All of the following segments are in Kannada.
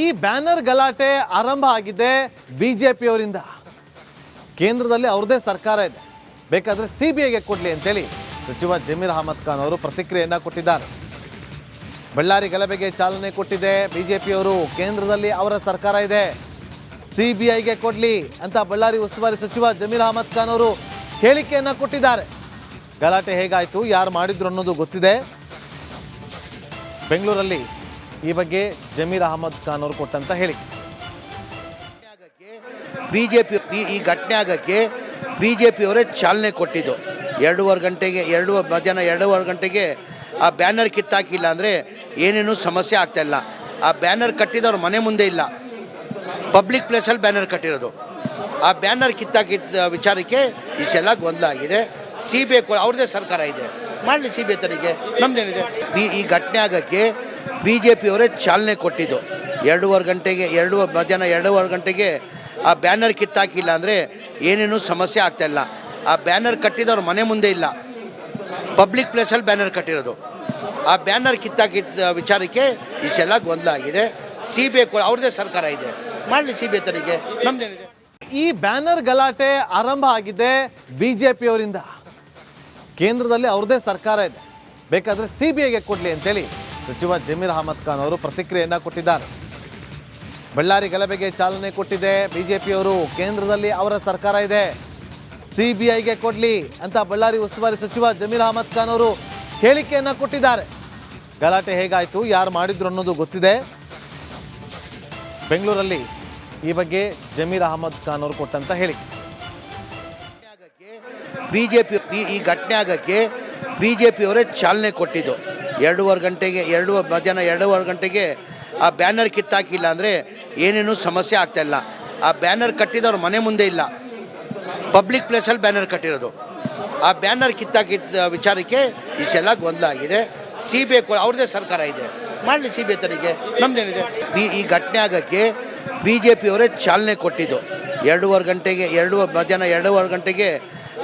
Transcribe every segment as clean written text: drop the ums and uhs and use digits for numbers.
ಈ ಬ್ಯಾನರ್ ಗಲಾಟೆ ಆರಂಭ ಆಗಿದೆ ಬಿಜೆಪಿಯವರಿಂದ. ಕೇಂದ್ರದಲ್ಲಿ ಅವ್ರದೇ ಸರ್ಕಾರ ಇದೆ, ಬೇಕಾದರೆ ಸಿಬಿಐಗೆ ಕೊಡಲಿ ಅಂತೇಳಿ ಸಚಿವ ಜಮೀರ್ ಅಹಮದ್ ಖಾನ್ ಅವರು ಪ್ರತಿಕ್ರಿಯೆಯನ್ನು ಕೊಟ್ಟಿದ್ದಾರೆ. ಬಳ್ಳಾರಿ ಗಲಭೆಗೆ ಚಾಲನೆ ಕೊಟ್ಟಿದೆ ಬಿಜೆಪಿಯವರು. ಕೇಂದ್ರದಲ್ಲಿ ಅವರ ಸರ್ಕಾರ ಇದೆ, ಸಿಬಿಐಗೆ ಕೊಡಲಿ ಅಂತ ಬಳ್ಳಾರಿ ಉಸ್ತುವಾರಿ ಸಚಿವ ಜಮೀರ್ ಅಹಮದ್ ಖಾನ್ ಅವರು ಹೇಳಿಕೆಯನ್ನು ಕೊಟ್ಟಿದ್ದಾರೆ. ಗಲಾಟೆ ಹೇಗಾಯಿತು, ಯಾರು ಮಾಡಿದ್ರು ಅನ್ನೋದು ಗೊತ್ತಿದೆ. ಬೆಂಗಳೂರಲ್ಲಿ ಈ ಬಗ್ಗೆ ಜಮೀರ್ ಅಹಮದ್ ಖಾನ್ ಅವರು ಕೊಟ್ಟಂತ ಹೇಳಿಕೆ. ಬಿಜೆಪಿ ಈ ಘಟನೆ ಆಗಕ್ಕೆ ಬಿಜೆಪಿಯವರೇ ಚಾಲನೆ ಕೊಟ್ಟಿದ್ದು. 2:30 ಗಂಟೆಗೆ ಮಧ್ಯಾಹ್ನ 2:15 ಗಂಟೆಗೆ ಆ ಬ್ಯಾನರ್ ಕಿತ್ತಾಕಿಲ್ಲ ಅಂದರೆ ಏನೇನೂ ಸಮಸ್ಯೆ ಆಗ್ತಾಯಿಲ್ಲ. ಆ ಬ್ಯಾನರ್ ಕಟ್ಟಿದವ್ರ ಮನೆ ಮುಂದೆ ಇಲ್ಲ, ಪಬ್ಲಿಕ್ ಪ್ಲೇಸಲ್ಲಿ ಬ್ಯಾನರ್ ಕಟ್ಟಿರೋದು. ಆ ಬ್ಯಾನರ್ ಕಿತ್ತಾಕಿದ್ದ ವಿಚಾರಕ್ಕೆ ಇಷ್ಟೆಲ್ಲ ಗೊಂದಲ ಆಗಿದೆ. ಸಿಬಿಐ ಅವ್ರದ್ದೇ ಸರ್ಕಾರ ಇದೆ, ಮಾಡಲಿ ಸಿಬಿಐ ತನಿಖೆ, ನಮ್ದೇನಿದೆ. ಈ ಘಟನೆ ಆಗಕ್ಕೆ ಬಿಜೆಪಿಯವರೇ ಚಾಲನೆ ಕೊಟ್ಟಿದ್ದು. 2:30 ಗಂಟೆಗೆ ಮಧ್ಯಾಹ್ನ 2:15 ಗಂಟೆಗೆ ಆ ಬ್ಯಾನರ್ ಕಿತ್ತಾಕಿಲ್ಲ ಅಂದರೆ ಏನೇನೂ ಸಮಸ್ಯೆ ಆಗ್ತಾಯಿಲ್ಲ. ಆ ಬ್ಯಾನರ್ ಕಟ್ಟಿದವ್ರ ಮನೆ ಮುಂದೆ ಇಲ್ಲ, ಪಬ್ಲಿಕ್ ಪ್ಲೇಸಲ್ಲಿ ಬ್ಯಾನರ್ ಕಟ್ಟಿರೋದು. ಆ ಬ್ಯಾನರ್ ಕಿತ್ತಾಕಿದ್ದ ವಿಚಾರಕ್ಕೆ ಇಷ್ಟೆಲ್ಲ ಗೊಂದಲ ಆಗಿದೆ. ಸಿಬಿಐ ಅವ್ರದ್ದೇ ಸರ್ಕಾರ ಇದೆ, ಮಾಡಲಿ ಸಿಬಿಐ ತನಿಖೆ, ನಮ್ದೇನಿದೆ. ಈ ಬ್ಯಾನರ್ ಗಲಾಟೆ ಆರಂಭ ಆಗಿದೆ ಬಿಜೆಪಿಯವರಿಂದ. ಕೇಂದ್ರದಲ್ಲಿ ಅವ್ರದೇ ಸರ್ಕಾರ ಇದೆ, ಬೇಕಾದರೆ ಸಿಬಿಐಗೆ ಕೊಡಲಿ ಅಂತೇಳಿ ಸಚಿವ ಜಮೀರ್ ಅಹಮದ್ ಖಾನ್ ಅವರು ಪ್ರತಿಕ್ರಿಯೆಯನ್ನು ಕೊಟ್ಟಿದ್ದಾರೆ. ಬಳ್ಳಾರಿ ಗಲಭೆಗೆ ಚಾಲನೆ ಕೊಟ್ಟಿದೆ ಬಿಜೆಪಿಯವರು. ಕೇಂದ್ರದಲ್ಲಿ ಅವರ ಸರ್ಕಾರ ಇದೆ, ಸಿಬಿಐಗೆ ಕೊಡಲಿ ಅಂತ ಬಳ್ಳಾರಿ ಉಸ್ತುವಾರಿ ಸಚಿವ ಜಮೀರ್ ಅಹಮದ್ ಖಾನ್ ಅವರು ಹೇಳಿಕೆಯನ್ನು ಕೊಟ್ಟಿದ್ದಾರೆ. ಗಲಾಟೆ ಹೇಗಾಯಿತು, ಯಾರು ಮಾಡಿದ್ರು ಅನ್ನೋದು ಗೊತ್ತಿದೆ. ಬೆಂಗಳೂರಲ್ಲಿ ಈ ಬಗ್ಗೆ ಜಮೀರ್ ಅಹಮದ್ ಖಾನ್ ಅವರು ಕೊಟ್ಟಂತ ಹೇಳಿಕೆ. ಬಿಜೆಪಿ ಈ ಘಟನೆ ಆಗಕ್ಕೆ ಬಿಜೆಪಿಯವರೇ ಚಾಲನೆ ಕೊಟ್ಟಿದ್ದು. 2:30 ಗಂಟೆಗೆ ಮಧ್ಯಾಹ್ನ 2:15 ಗಂಟೆಗೆ ಆ ಬ್ಯಾನರ್ ಕಿತ್ತಾಕಿಲ್ಲ ಅಂದರೆ ಏನೇನೂ ಸಮಸ್ಯೆ ಆಗ್ತಾಯಿಲ್ಲ. ಆ ಬ್ಯಾನರ್ ಕಟ್ಟಿದವ್ರ ಮನೆ ಮುಂದೆ ಇಲ್ಲ, ಪಬ್ಲಿಕ್ ಪ್ಲೇಸಲ್ಲಿ ಬ್ಯಾನರ್ ಕಟ್ಟಿರೋದು. ಆ ಬ್ಯಾನರ್ ಕಿತ್ತಾಕಿದ್ದ ವಿಚಾರಕ್ಕೆ ಇಷ್ಟೆಲ್ಲ ಗೊಂದಲ ಆಗಿದೆ. ಸಿಬಿಐ ಅವ್ರದ್ದೇ ಸರ್ಕಾರ ಇದೆ, ಮಾಡಲಿ ಸಿಬಿಐ ತನಿಖೆ, ನಮ್ದೇನಿದೆ. ಈ ಘಟನೆ ಆಗಕ್ಕೆ ಬಿಜೆಪಿಯವರೇ ಚಾಲನೆ ಕೊಟ್ಟಿದ್ದು. 2:30 ಗಂಟೆಗೆ ಮಧ್ಯಾಹ್ನ 2:15 ಗಂಟೆಗೆ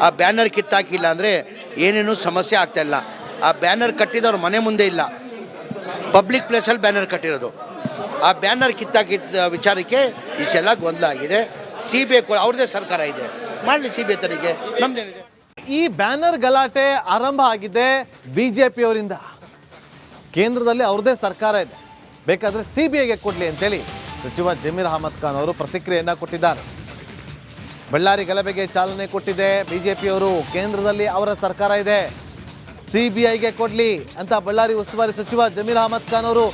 ಆ ಬ್ಯಾನರ್ ಕಿತ್ತಾಕಿಲ್ಲ ಅಂದರೆ ಏನೇನೂ ಸಮಸ್ಯೆ ಆಗ್ತಾಯಿಲ್ಲ. ಆ ಬ್ಯಾನರ್ ಕಟ್ಟಿದವ್ರ ಮನೆ ಮುಂದೆ ಇಲ್ಲ, ಪಬ್ಲಿಕ್ ಪ್ಲೇಸಲ್ಲಿ ಬ್ಯಾನರ್ ಕಟ್ಟಿರೋದು. ಆ ಬ್ಯಾನರ್ ಕಿತ್ತಾಕಿದ್ದ ವಿಚಾರಕ್ಕೆ ಇಷ್ಟೆಲ್ಲ ಗೊಂದಲ ಆಗಿದೆ. ಸಿಬಿಐ ಅವ್ರದ್ದೇ ಸರ್ಕಾರ ಇದೆ, ಮಾಡಲಿ ಸಿಬಿಐ ತನಿಖೆ, ನಮ್ದೇನಿದೆ. ಈ ಬ್ಯಾನರ್ ಗಲಾಟೆ ಆರಂಭ ಆಗಿದೆ ಬಿಜೆಪಿಯವರಿಂದ. ಕೇಂದ್ರದಲ್ಲಿ ಅವ್ರದೇ ಸರ್ಕಾರ ಇದೆ, ಬೇಕಾದರೆ ಸಿಬಿಐಗೆ ಕೊಡಲಿ ಅಂತೇಳಿ ಸಚಿವ ಜಮೀರ್ ಅಹಮದ್ ಖಾನ್ ಅವರು ಪ್ರತಿಕ್ರಿಯೆಯನ್ನು ಕೊಟ್ಟಿದ್ದಾರೆ. ಬಳ್ಳಾರಿ ಗಲಭೆಗೆ ಚಾಲನೆ ಕೊಟ್ಟಿದೆ ಬಿಜೆಪಿಯವರು. ಕೇಂದ್ರದಲ್ಲಿ ಅವರ ಸರ್ಕಾರ ಇದೆ, ಸಿಬಿಐಗೆ ಕೊಡಲಿ ಅಂತ ಬಳ್ಳಾರಿ ಉಸ್ತುವಾರಿ ಸಚಿವ ಜಮೀರ್ ಅಹಮದ್ ಖಾನ್ ಅವರು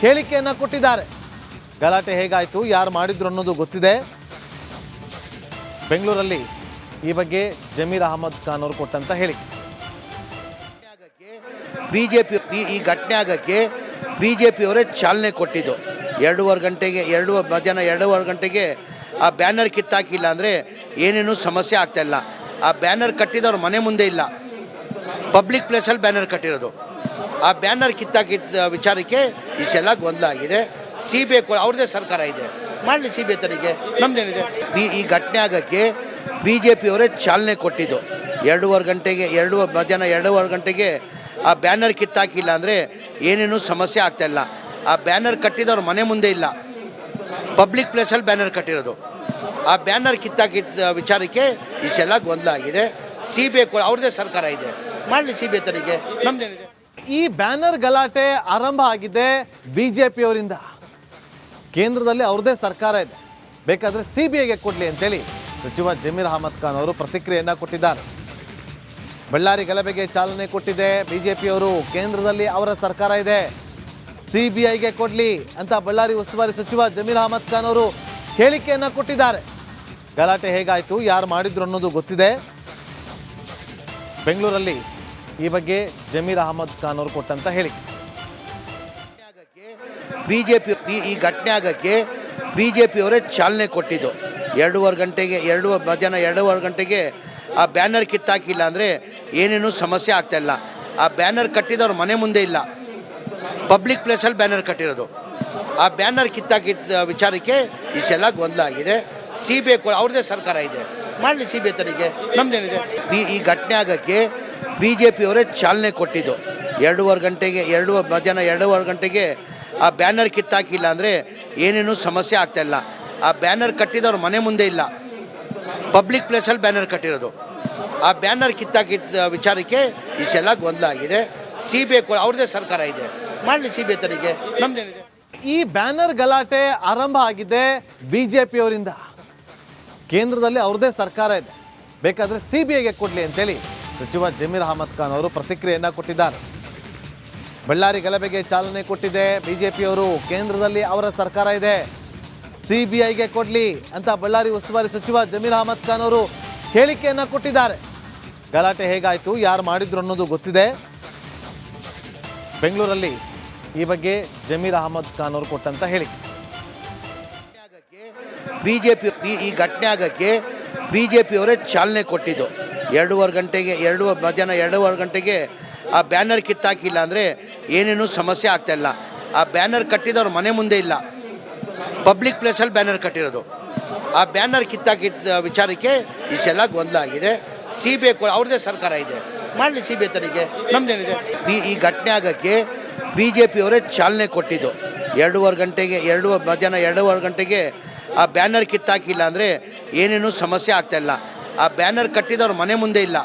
ಹೇಳಿಕೆಯನ್ನು ಕೊಟ್ಟಿದ್ದಾರೆ. ಗಲಾಟೆ ಹೇಗಾಯಿತು, ಯಾರು ಮಾಡಿದ್ರು ಅನ್ನೋದು ಗೊತ್ತಿದೆ. ಬೆಂಗಳೂರಲ್ಲಿ ಈ ಬಗ್ಗೆ ಜಮೀರ್ ಅಹಮದ್ ಖಾನ್ ಅವರು ಕೊಟ್ಟಂತ ಹೇಳಿಕೆ. ಬಿಜೆಪಿ ಈ ಘಟನೆ ಆಗಕ್ಕೆ ಬಿಜೆಪಿಯವರೇ ಚಾಲನೆ ಕೊಟ್ಟಿದ್ದು. 2:30 ಗಂಟೆಗೆ ಮಧ್ಯಾಹ್ನ 2:15 ಗಂಟೆಗೆ ಆ ಬ್ಯಾನರ್ ಕಿತ್ತಾಕಿಲ್ಲ ಅಂದರೆ ಏನೇನೂ ಸಮಸ್ಯೆ ಆಗ್ತಾಯಿಲ್ಲ. ಆ ಬ್ಯಾನರ್ ಕಟ್ಟಿದವ್ರ ಮನೆ ಮುಂದೆ ಇಲ್ಲ, ಪಬ್ಲಿಕ್ ಪ್ಲೇಸಲ್ಲಿ ಬ್ಯಾನರ್ ಕಟ್ಟಿರೋದು. ಆ ಬ್ಯಾನರ್ ಕಿತ್ತಾಕಿದ್ದ ವಿಚಾರಕ್ಕೆ ಇಷ್ಟೆಲ್ಲ ಗೊಂದಲ ಆಗಿದೆ. ಸಿಬಿಐ ಅವ್ರದ್ದೇ ಸರ್ಕಾರ ಇದೆ, ಮಾಡಲಿ ಸಿಬಿಐ ತನಿಖೆ, ನಮ್ದೇನಿದೆ. ಈ ಘಟನೆ ಆಗಕ್ಕೆ ಬಿಜೆಪಿಯವರೇ ಚಾಲನೆ ಕೊಟ್ಟಿದ್ದು. 2:30 ಗಂಟೆಗೆ ಮಧ್ಯಾಹ್ನ 2:15 ಗಂಟೆಗೆ ಆ ಬ್ಯಾನರ್ ಕಿತ್ತಾಕಿಲ್ಲ ಅಂದರೆ ಏನೇನೂ ಸಮಸ್ಯೆ ಆಗ್ತಾಯಿಲ್ಲ. ಆ ಬ್ಯಾನರ್ ಕಟ್ಟಿದವ್ರ ಮನೆ ಮುಂದೆ ಇಲ್ಲ, ಪಬ್ಲಿಕ್ ಪ್ಲೇಸಲ್ಲಿ ಬ್ಯಾನರ್ ಕಟ್ಟಿರೋದು. ಆ ಬ್ಯಾನರ್ ಕಿತ್ತಾಕಿದ್ದ ವಿಚಾರಕ್ಕೆ ಇಷ್ಟೆಲ್ಲ ಗೊಂದಲ ಆಗಿದೆ. ಸಿಬಿಐ ಅವ್ರದ್ದೇ ಸರ್ಕಾರ ಇದೆ, ಮಾಡಲಿ ಸಿಬಿಐ ತನಿಖೆ, ನಮ್ದೇನಿದೆ. ಈ ಬ್ಯಾನರ್ ಗಲಾಟೆ ಆರಂಭ ಆಗಿದೆ ಬಿಜೆಪಿಯವರಿಂದ. ಕೇಂದ್ರದಲ್ಲಿ ಅವ್ರದೇ ಸರ್ಕಾರ ಇದೆ, ಬೇಕಾದರೆ ಸಿಬಿಐಗೆ ಕೊಡಲಿ ಅಂತೇಳಿ ಸಚಿವ ಜಮೀರ್ ಅಹಮದ್ ಖಾನ್ ಅವರು ಪ್ರತಿಕ್ರಿಯೆಯನ್ನು ಕೊಟ್ಟಿದ್ದಾರೆ. ಬಳ್ಳಾರಿ ಗಲಭೆಗೆ ಚಾಲನೆ ಕೊಟ್ಟಿದೆ ಬಿಜೆಪಿಯವರು. ಕೇಂದ್ರದಲ್ಲಿ ಅವರ ಸರ್ಕಾರ ಇದೆ, ಸಿಬಿಐಗೆ ಕೊಡಲಿ ಅಂತ ಬಳ್ಳಾರಿ ಉಸ್ತುವಾರಿ ಸಚಿವ ಜಮೀರ್ ಅಹಮದ್ ಖಾನ್ ಅವರು ಹೇಳಿಕೆಯನ್ನು ಕೊಟ್ಟಿದ್ದಾರೆ. ಗಲಾಟೆ ಹೇಗಾಯಿತು, ಯಾರು ಮಾಡಿದ್ರು ಅನ್ನೋದು ಗೊತ್ತಿದೆ. ಬೆಂಗಳೂರಲ್ಲಿ ಈ ಬಗ್ಗೆ ಜಮೀರ್ ಅಹಮದ್ ಖಾನ್ ಅವರು ಕೊಟ್ಟಂತ ಹೇಳಿಕೆ. ಬಿಜೆಪಿ ಈ ಘಟನೆ ಆಗಕ್ಕೆ ಬಿಜೆಪಿಯವರೇ ಚಾಲನೆ ಕೊಟ್ಟಿದ್ದು. 2:30 ಗಂಟೆಗೆ ಮಧ್ಯಾಹ್ನ 2:15 ಗಂಟೆಗೆ ಆ ಬ್ಯಾನರ್ ಕಿತ್ತಾಕಿಲ್ಲ ಅಂದರೆ ಏನೇನೂ ಸಮಸ್ಯೆ ಆಗ್ತಾಯಿಲ್ಲ. ಆ ಬ್ಯಾನರ್ ಕಟ್ಟಿದವ್ರ ಮನೆ ಮುಂದೆ ಇಲ್ಲ, ಪಬ್ಲಿಕ್ ಪ್ಲೇಸಲ್ಲಿ ಬ್ಯಾನರ್ ಕಟ್ಟಿರೋದು. ಆ ಬ್ಯಾನರ್ ಕಿತ್ತಾಕಿದ್ದ ವಿಚಾರಕ್ಕೆ ಇಷ್ಟೆಲ್ಲ ಗೊಂದಲ ಆಗಿದೆ. ಸಿಬಿಐ ಅವ್ರದ್ದೇ ಸರ್ಕಾರ ಇದೆ, ಮಾಡಲಿ ಸಿಬಿಐ ತನಿಖೆ, ನಮ್ದೇನಿದೆ. ಈ ಘಟನೆ ಆಗಕ್ಕೆ ಬಿಜೆಪಿಯವರೇ ಚಾಲನೆ ಕೊಟ್ಟಿದ್ದು. 2:30 ಗಂಟೆಗೆ ಮಧ್ಯಾಹ್ನ 2:15 ಗಂಟೆಗೆ ಆ ಬ್ಯಾನರ್ ಕಿತ್ತಾಕಿಲ್ಲ ಅಂದರೆ ಏನೇನೂ ಸಮಸ್ಯೆ ಆಗ್ತಾ ಇಲ್ಲ. ಆ ಬ್ಯಾನರ್ ಕಟ್ಟಿದವ್ರ ಮನೆ ಮುಂದೆ ಇಲ್ಲ, ಪಬ್ಲಿಕ್ ಪ್ಲೇಸಲ್ಲಿ ಬ್ಯಾನರ್ ಕಟ್ಟಿರೋದು. ಆ ಬ್ಯಾನರ್ ಕಿತ್ತಾಕಿದ್ದ ವಿಚಾರಕ್ಕೆ ಇಷ್ಟೆಲ್ಲ ಗೊಂದಲ ಆಗಿದೆ. ಸಿ ಬಿ ಐ ಅವ್ರದ್ದೇ ಸರ್ಕಾರ ಇದೆ, ಮಾಡಲಿ ಸಿ ಬಿ ಐ ತನಿಖೆ, ನಮ್ದೇನಿದೆ. ಈ ಬ್ಯಾನರ್ ಗಲಾಟೆ ಆರಂಭ ಆಗಿದೆ ಬಿಜೆಪಿಯವರಿಂದ. ಕೇಂದ್ರದಲ್ಲಿ ಅವ್ರದ್ದೇ ಸರ್ಕಾರ ಇದೆ, ಬೇಕಾದರೆ CBIಗೆ ಕೊಡಲಿ ಅಂತೇಳಿ ಸಚಿವ ಜಮೀರ್ ಅಹಮದ್ ಖಾನ್ ಅವರು ಪ್ರತಿಕ್ರಿಯೆಯನ್ನು ಕೊಟ್ಟಿದ್ದಾರೆ. ಬಳ್ಳಾರಿ ಗಲಭೆಗೆ ಚಾಲನೆ ಕೊಟ್ಟಿದೆ ಬಿಜೆಪಿಯವರು, ಕೇಂದ್ರದಲ್ಲಿ ಅವರ ಸರ್ಕಾರ ಇದೆ, CBIಗೆ ಕೊಡಲಿ ಅಂತ ಬಳ್ಳಾರಿ ಉಸ್ತುವಾರಿ ಸಚಿವ ಜಮೀರ್ ಅಹಮದ್ ಖಾನ್ ಅವರು ಹೇಳಿಕೆಯನ್ನು ಕೊಟ್ಟಿದ್ದಾರೆ. ಗಲಾಟೆ ಹೇಗಾಯಿತು, ಯಾರು ಮಾಡಿದ್ರು ಅನ್ನೋದು ಗೊತ್ತಿದೆ. ಬೆಂಗಳೂರಲ್ಲಿ ಈ ಬಗ್ಗೆ ಜಮೀರ್ ಅಹಮದ್ ಖಾನ್ ಅವರು ಕೊಟ್ಟಂತ ಹೇಳಿಕೆ. ಬಿಜೆಪಿ ಈ ಘಟನೆ ಆಗಕ್ಕೆ ಬಿಜೆಪಿಯವರೇ ಚಾಲನೆ ಕೊಟ್ಟಿದ್ದು. 2:30 ಗಂಟೆಗೆ ಮಧ್ಯಾಹ್ನ 2:30 ಗಂಟೆಗೆ ಆ ಬ್ಯಾನರ್ ಕಿತ್ತಾಕಿಲ್ಲ ಅಂದರೆ ಏನೇನೂ ಸಮಸ್ಯೆ ಆಗ್ತಾ ಇಲ್ಲ. ಆ ಬ್ಯಾನರ್ ಕಟ್ಟಿದವ್ರ ಮನೆ ಮುಂದೆ ಇಲ್ಲ, ಪಬ್ಲಿಕ್ ಪ್ಲೇಸಲ್ಲಿ ಬ್ಯಾನರ್ ಕಟ್ಟಿರೋದು. ಆ ಬ್ಯಾನರ್ ಕಿತ್ತಾಕಿದ್ದ ವಿಚಾರಕ್ಕೆ ಇಷ್ಟೆಲ್ಲ ಗೊಂದಲ ಆಗಿದೆ. CBI ಅವ್ರದ್ದೇ ಸರ್ಕಾರ ಇದೆ, ಮಾಡಲಿ ಸಿ ಬಿ ಐ ತನಿಖೆ, ನಮ್ದೇನಿದೆ. ಈ ಘಟನೆ ಆಗಕ್ಕೆ ಬಿಜೆಪಿಯವರೇ ಚಾಲನೆ ಕೊಟ್ಟಿದ್ದು. 2:30 ಗಂಟೆಗೆ ಮಧ್ಯಾಹ್ನ 2:30 ಗಂಟೆಗೆ ಆ ಬ್ಯಾನರ್ ಕಿತ್ತಾಕಿಲ್ಲ ಅಂದರೆ ಏನೇನೂ ಸಮಸ್ಯೆ ಆಗ್ತಾ ಇಲ್ಲ. ಆ ಬ್ಯಾನರ್ ಕಟ್ಟಿದವ್ರ ಮನೆ ಮುಂದೆ ಇಲ್ಲ,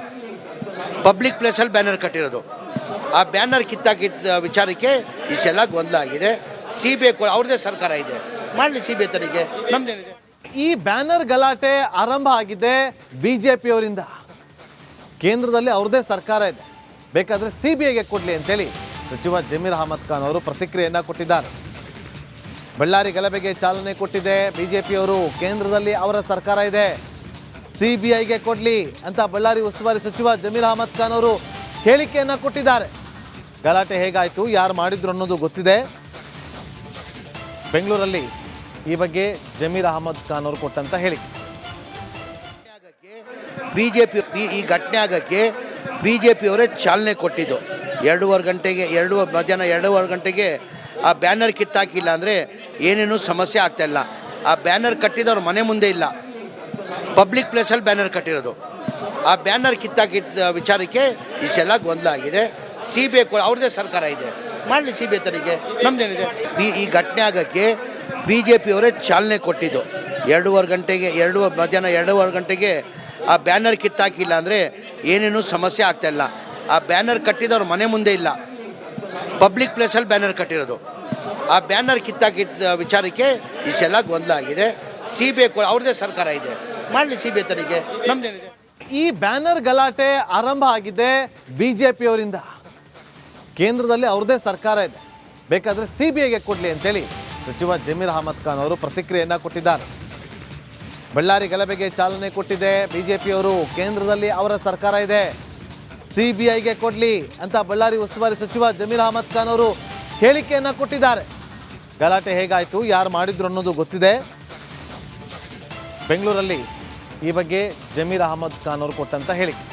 ಪಬ್ಲಿಕ್ ಪ್ಲೇಸಲ್ಲಿ ಬ್ಯಾನರ್ ಕಟ್ಟಿರೋದು. ಆ ಬ್ಯಾನರ್ ಕಿತ್ತಾಕಿದ್ದ ವಿಚಾರಕ್ಕೆ ಇಷ್ಟೆಲ್ಲ ಗೊಂದಲ ಆಗಿದೆ. CBI ಅವ್ರದ್ದೇ ಸರ್ಕಾರ ಇದೆ, ಮಾಡಲಿ ಸಿ ಬಿ ಐ ತನಿಖೆ, ನಮ್ದೇನಿದೆ. ಈ ಬ್ಯಾನರ್ ಗಲಾಟೆ ಆರಂಭ ಆಗಿದೆ ಬಿಜೆಪಿಯವರಿಂದ. ಕೇಂದ್ರದಲ್ಲಿ ಅವ್ರದ್ದೇ ಸರ್ಕಾರ ಇದೆ, ಬೇಕಾದರೆ CBIಗೆ ಕೊಡಲಿ ಅಂತೇಳಿ ಸಚಿವ ಜಮೀರ್ ಅಹಮದ್ ಖಾನ್ ಅವರು ಪ್ರತಿಕ್ರಿಯೆಯನ್ನು ಕೊಟ್ಟಿದ್ದಾರೆ. ಬಳ್ಳಾರಿ ಗಲಭೆಗೆ ಚಾಲನೆ ಕೊಟ್ಟಿದೆ ಬಿಜೆಪಿಯವರು, ಕೇಂದ್ರದಲ್ಲಿ ಅವರ ಸರ್ಕಾರ ಇದೆ, CBIಗೆ ಕೊಡಲಿ ಅಂತ ಬಳ್ಳಾರಿ ಉಸ್ತುವಾರಿ ಸಚಿವ ಜಮೀರ್ ಅಹಮದ್ ಖಾನ್ ಅವರು ಹೇಳಿಕೆಯನ್ನು ಕೊಟ್ಟಿದ್ದಾರೆ. ಗಲಾಟೆ ಹೇಗಾಯಿತು, ಯಾರು ಮಾಡಿದ್ರು ಅನ್ನೋದು ಗೊತ್ತಿದೆ. ಬೆಂಗಳೂರಲ್ಲಿ ಈ ಬಗ್ಗೆ ಜಮೀರ್ ಅಹಮದ್ ಖಾನ್ ಅವರು ಕೊಟ್ಟಂತ ಹೇಳಿಕೆ. ಬಿಜೆಪಿ ಈ ಘಟನೆ ಆಗಕ್ಕೆ ಬಿಜೆಪಿಯವರೇ ಚಾಲನೆ ಕೊಟ್ಟಿದ್ದು. 2:30 ಗಂಟೆಗೆ ಮಧ್ಯಾಹ್ನ 2:30 ಗಂಟೆಗೆ ಆ ಬ್ಯಾನರ್ ಕಿತ್ತಾಕಿಲ್ಲ ಅಂದರೆ ಏನೇನೂ ಸಮಸ್ಯೆ ಆಗ್ತಾ ಇಲ್ಲ. ಆ ಬ್ಯಾನರ್ ಕಟ್ಟಿದವ್ರ ಮನೆ ಮುಂದೆ ಇಲ್ಲ, ಪಬ್ಲಿಕ್ ಪ್ಲೇಸಲ್ಲಿ ಬ್ಯಾನರ್ ಕಟ್ಟಿರೋದು. ಆ ಬ್ಯಾನರ್ ಕಿತ್ತಾಕಿದ್ದ ವಿಚಾರಕ್ಕೆ ಇಷ್ಟೆಲ್ಲ ಗೊಂದಲ ಆಗಿದೆ. CBI ಅವ್ರದ್ದೇ ಸರ್ಕಾರ ಇದೆ, ಮಾಡಲಿ ಸಿ ಬಿ ಐ ತನಿಖೆ, ನಮ್ದೇನಿದೆ. ಈ ಘಟನೆ ಆಗಕ್ಕೆ ಬಿಜೆಪಿಯವರೇ ಚಾಲನೆ ಕೊಟ್ಟಿದ್ದು. 2:30 ಗಂಟೆಗೆ ಮಧ್ಯಾಹ್ನ 2:30 ಗಂಟೆಗೆ ಆ ಬ್ಯಾನರ್ ಕಿತ್ತಾಕಿಲ್ಲ ಅಂದರೆ ಏನೇನೂ ಸಮಸ್ಯೆ ಆಗ್ತಾ ಇಲ್ಲ. ಆ ಬ್ಯಾನರ್ ಕಟ್ಟಿದವ್ರ ಮನೆ ಮುಂದೆ ಇಲ್ಲ, ಪಬ್ಲಿಕ್ ಪ್ಲೇಸಲ್ಲಿ ಬ್ಯಾನರ್ ಕಟ್ಟಿರೋದು. ಆ ಬ್ಯಾನರ್ ಕಿತ್ತಾಕಿದ್ದ ವಿಚಾರಕ್ಕೆ ಇಷ್ಟೆಲ್ಲ ಗೊಂದಲ ಆಗಿದೆ. CBI ಅವ್ರದ್ದೇ ಸರ್ಕಾರ ಇದೆ, ಮಾಡಲಿ ಸಿ ಬಿ ಐ ತನಿಖೆ, ನಮ್ದೇನಿದೆ. ಈ ಬ್ಯಾನರ್ ಗಲಾಟೆ ಆರಂಭ ಆಗಿದೆ ಬಿಜೆಪಿಯವರಿಂದ. ಕೇಂದ್ರದಲ್ಲಿ ಅವ್ರದ್ದೇ ಸರ್ಕಾರ ಇದೆ, ಬೇಕಾದರೆ CBIಗೆ ಕೊಡಲಿ ಅಂತೇಳಿ ಸಚಿವ ಜಮೀರ್ ಅಹಮದ್ ಖಾನ್ ಅವರು ಪ್ರತಿಕ್ರಿಯೆಯನ್ನು ಕೊಟ್ಟಿದ್ದಾರೆ. ಬಳ್ಳಾರಿ ಗಲಭೆಗೆ ಚಾಲನೆ ಕೊಟ್ಟಿದೆ ಬಿಜೆಪಿಯವರು, ಕೇಂದ್ರದಲ್ಲಿ ಅವರ ಸರ್ಕಾರ ಇದೆ, CBIಗೆ ಕೊಡಲಿ ಅಂತ ಬಳ್ಳಾರಿ ಉಸ್ತುವಾರಿ ಸಚಿವ ಜಮೀರ್ ಅಹಮದ್ ಖಾನ್ ಅವರು ಹೇಳಿಕೆಯನ್ನು ಕೊಟ್ಟಿದ್ದಾರೆ. ಗಲಾಟೆ ಹೇಗಾಯಿತು, ಯಾರು ಮಾಡಿದ್ರು ಅನ್ನೋದು ಗೊತ್ತಿದೆ. ಬೆಂಗಳೂರಲ್ಲಿ ಈ ಬಗ್ಗೆ ಜಮೀರ್ ಅಹಮದ್ ಖಾನ್ ಅವರು ಕೊಟ್ಟಂತ ಹೇಳಿಕೆ.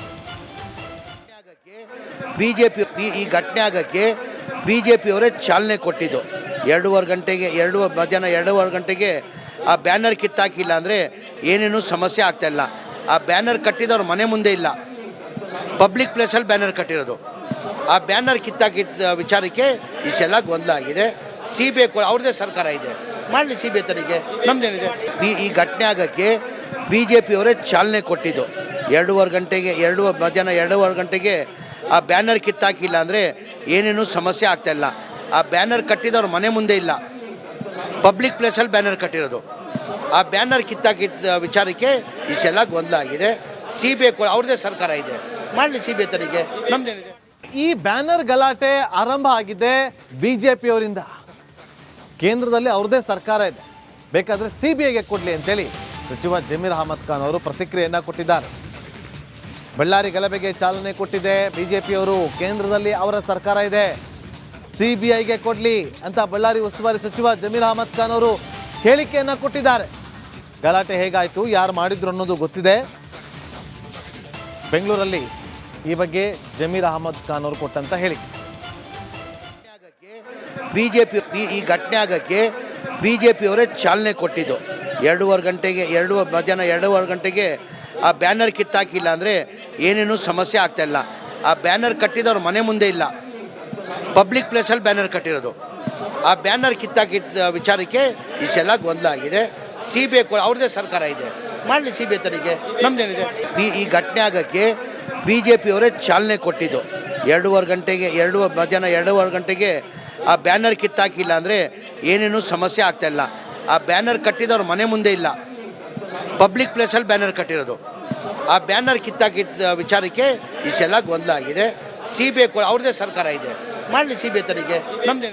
ಬಿಜೆಪಿ ಈ ಘಟನೆ ಆಗಕ್ಕೆ ಬಿಜೆಪಿಯವರೇ ಚಾಲನೆ ಕೊಟ್ಟಿದ್ದು. 2:30 ಗಂಟೆಗೆ ಮಧ್ಯಾಹ್ನ 2:30 ಗಂಟೆಗೆ ಆ ಬ್ಯಾನರ್ ಕಿತ್ತಾಕಿಲ್ಲ ಅಂದರೆ ಏನೇನೂ ಸಮಸ್ಯೆ ಆಗ್ತಾ ಇಲ್ಲ. ಆ ಬ್ಯಾನರ್ ಕಟ್ಟಿದವ್ರ ಮನೆ ಮುಂದೆ ಇಲ್ಲ, ಪಬ್ಲಿಕ್ ಪ್ಲೇಸಲ್ಲಿ ಬ್ಯಾನರ್ ಕಟ್ಟಿರೋದು. ಆ ಬ್ಯಾನರ್ ಕಿತ್ತಾಕಿದ್ದ ವಿಚಾರಕ್ಕೆ ಇಷ್ಟೆಲ್ಲ ಗೊಂದಲ ಆಗಿದೆ. CBI ಅವ್ರದ್ದೇ ಸರ್ಕಾರ ಇದೆ, ಮಾಡಲಿ ಸಿ ಬಿ ಐ ತನಿಖೆ, ನಮ್ದೇನಿದೆ. ಈ ಘಟನೆ ಆಗಕ್ಕೆ ಬಿಜೆಪಿಯವರೇ ಚಾಲನೆ ಕೊಟ್ಟಿದ್ದು. 2:30 ಗಂಟೆಗೆ ಮಧ್ಯಾಹ್ನ 2:30 ಗಂಟೆಗೆ ಆ ಬ್ಯಾನರ್ ಕಿತ್ತಾಕಿಲ್ಲ ಅಂದರೆ ಏನೇನೂ ಸಮಸ್ಯೆ ಆಗ್ತಾ ಇಲ್ಲ. ಆ ಬ್ಯಾನರ್ ಕಟ್ಟಿದವ್ರ ಮನೆ ಮುಂದೆ ಇಲ್ಲ, ಪಬ್ಲಿಕ್ ಪ್ಲೇಸಲ್ಲಿ ಬ್ಯಾನರ್ ಕಟ್ಟಿರೋದು. ಆ ಬ್ಯಾನರ್ ಕಿತ್ತಾಕಿದ್ದ ವಿಚಾರಕ್ಕೆ ಇಷ್ಟೆಲ್ಲ ಗೊಂದಲ ಆಗಿದೆ. CBI ಅವ್ರದ್ದೇ ಸರ್ಕಾರ ಇದೆ, ಮಾಡಲಿ ಸಿ ಬಿ ಐ ತನಿಖೆ, ನಮ್ದೇನಿದೆ. ಈ ಬ್ಯಾನರ್ ಗಲಾಟೆ ಆರಂಭ ಆಗಿದೆ ಬಿಜೆಪಿಯವರಿಂದ. ಕೇಂದ್ರದಲ್ಲಿ ಅವ್ರದ್ದೇ ಸರ್ಕಾರ ಇದೆ, ಬೇಕಾದರೆ CBIಗೆ ಕೊಡಲಿ ಅಂತೇಳಿ ಸಚಿವ ಜಮೀರ್ ಅಹಮದ್ ಖಾನ್ ಅವರು ಪ್ರತಿಕ್ರಿಯೆಯನ್ನು ಕೊಟ್ಟಿದ್ದಾರೆ. ಬಳ್ಳಾರಿ ಗಲಭೆಗೆ ಚಾಲನೆ ಕೊಟ್ಟಿದೆ ಬಿಜೆಪಿಯವರು, ಕೇಂದ್ರದಲ್ಲಿ ಅವರ ಸರ್ಕಾರ ಇದೆ, CBIಗೆ ಕೊಡಲಿ ಅಂತ ಬಳ್ಳಾರಿ ಉಸ್ತುವಾರಿ ಸಚಿವ ಜಮೀರ್ ಅಹಮದ್ ಖಾನ್ ಅವರು ಹೇಳಿಕೆಯನ್ನು ಕೊಟ್ಟಿದ್ದಾರೆ. ಗಲಾಟೆ ಹೇಗಾಯಿತು, ಯಾರು ಮಾಡಿದ್ರು ಅನ್ನೋದು ಗೊತ್ತಿದೆ. ಬೆಂಗಳೂರಲ್ಲಿ ಈ ಬಗ್ಗೆ ಜಮೀರ್ ಅಹಮದ್ ಖಾನ್ ಅವರು ಕೊಟ್ಟಂತ ಹೇಳಿಕೆ. ಬಿಜೆಪಿ ಈ ಘಟನೆ ಆಗಕ್ಕೆ ಬಿಜೆಪಿಯವರೇ ಚಾಲನೆ ಕೊಟ್ಟಿದ್ದು. 2:30 ಗಂಟೆಗೆ ಮಧ್ಯಾಹ್ನ 2:30 ಗಂಟೆಗೆ ಆ ಬ್ಯಾನರ್ ಕಿತ್ತಾಕಿಲ್ಲ ಅಂದರೆ ಏನೇನೂ ಸಮಸ್ಯೆ ಆಗ್ತಾ ಇಲ್ಲ. ಆ ಬ್ಯಾನರ್ ಕಟ್ಟಿದವ್ರ ಮನೆ ಮುಂದೆ ಇಲ್ಲ, ಪಬ್ಲಿಕ್ ಪ್ಲೇಸಲ್ಲಿ ಬ್ಯಾನರ್ ಕಟ್ಟಿರೋದು. ಆ ಬ್ಯಾನರ್ ಕಿತ್ತಾಕಿದ್ದ ವಿಚಾರಕ್ಕೆ ಇಷ್ಟೆಲ್ಲ ಗೊಂದಲ ಆಗಿದೆ. CBI ಅವ್ರದ್ದೇ ಸರ್ಕಾರ ಇದೆ, ಮಾಡಲಿ CBI ತನಿಖೆ, ನಮ್ದೇನಿದೆ. ಈ ಘಟನೆ ಆಗೋಕ್ಕೆ BJP ಅವರೇ ಚಾಲನೆ ಕೊಟ್ಟಿದ್ದು. 2:30 ಗಂಟೆಗೆ ಮಧ್ಯಾಹ್ನ 2:30 ಗಂಟೆಗೆ ಆ ಬ್ಯಾನರ್ ಕಿತ್ತಾಕಿಲ್ಲ ಅಂದರೆ ಏನೇನೂ ಸಮಸ್ಯೆ ಆಗ್ತಾಯಿಲ್ಲ. ಆ ಬ್ಯಾನರ್ ಕಟ್ಟಿದವ್ರ ಮನೆ ಮುಂದೆ ಇಲ್ಲ, ಪಬ್ಲಿಕ್ ಪ್ಲೇಸಲ್ಲಿ ಬ್ಯಾನರ್ ಕಟ್ಟಿರೋದು. ಆ ಬ್ಯಾನರ್ ಕಿತ್ತಾಕಿದ್ದ ವಿಚಾರಕ್ಕೆ ಇಷ್ಟೆಲ್ಲ ಗೊಂದಲ ಆಗಿದೆ. CBI ಅವ್ರದ್ದೇ ಸರ್ಕಾರ ಇದೆ, ಮಾಡಲಿ CBI ತನಿಖೆ, ನಮ್ದೇನಿದೆ.